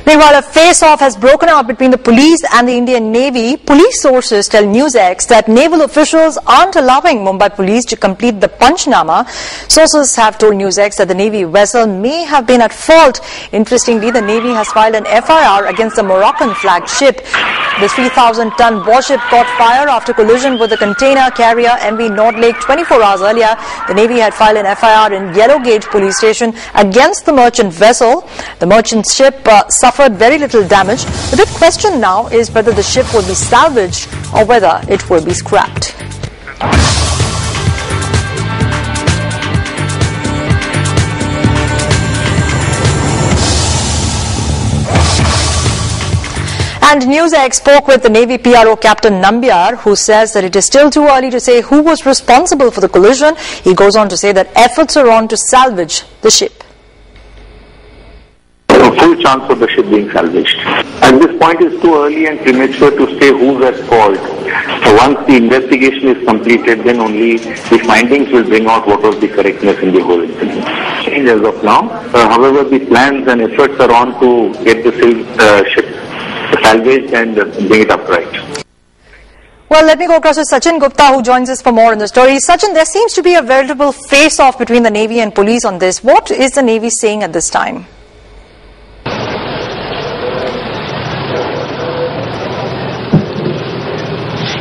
Meanwhile, a face-off has broken out between the police and the Indian Navy. Police sources tell NewsX that naval officials aren't allowing Mumbai police to complete the Panchnama. Sources have told NewsX that the Navy vessel may have been at fault. Interestingly, the Navy has filed an FIR against the Moroccan-flagged ship. The 3,000-ton warship caught fire after collision with the container carrier MV Nordlake 24 hours earlier. The Navy had filed an FIR in Yellow Gate police station against the merchant vessel. The merchant ship suffered very little damage. The big question now is whether the ship will be salvaged or whether it will be scrapped. And NewsX spoke with the Navy PRO Captain Nambiar, who says that it is still too early to say who was responsible for the collision. He goes on to say that efforts are on to salvage the ship. A full chance of the ship being salvaged. At this point, it's too early and premature to say who's at fault. So once the investigation is completed, then only the findings will bring out what was the correctness in the whole incident. Change as of now. However, the plans and efforts are on to get the ship salvaged and bring it upright. Well, let me go across to Sachin Gupta, who joins us for more on the story. Sachin, there seems to be a veritable face-off between the Navy and police on this. What is the Navy saying at this time?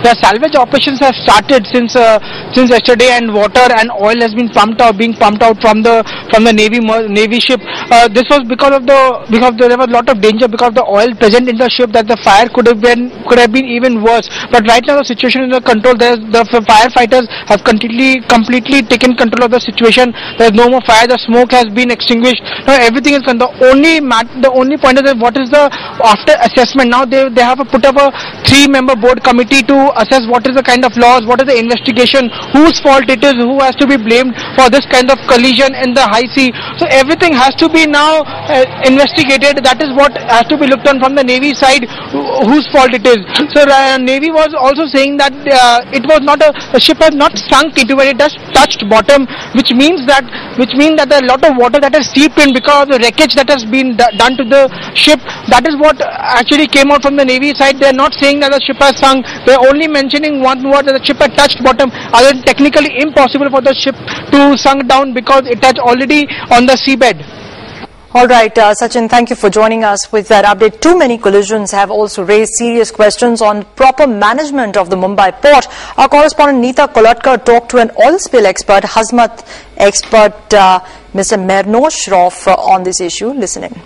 The salvage operations have started since yesterday, and water and oil has been being pumped out from the Navy ship. This was because there was a lot of danger because of the oil present in the ship, that the fire could have been even worse. But right now the situation is under control. The firefighters have completely taken control of the situation. There is no more fire. The smoke has been extinguished. Now everything is the only point is that what is the after assessment. Now they have put up a 3-member board committee to assess what is the kind of loss, what is the investigation, whose fault it is, who has to be blamed for this kind of collision in the high sea. So everything has to be now investigated. That is what has to be looked on from the Navy side, whose fault it is. So Navy was also saying that it was not the ship has not sunk into it, it just touched bottom, which means that there are a lot of water that has seeped in because of the wreckage that has been done to the ship. That is what actually came out from the Navy side. They are not saying that the ship has sunk. They are only mentioning one word, that the ship had touched bottom. Other than technically impossible for the ship to sunk down because it has already on the seabed. All right, Sachin, thank you for joining us with that update. Too many collisions have also raised serious questions on proper management of the Mumbai port. Our correspondent Neeta Kolatkar talked to an oil spill expert, Hazmat expert, Mr. Mehernosh Shroff, on this issue. Listening.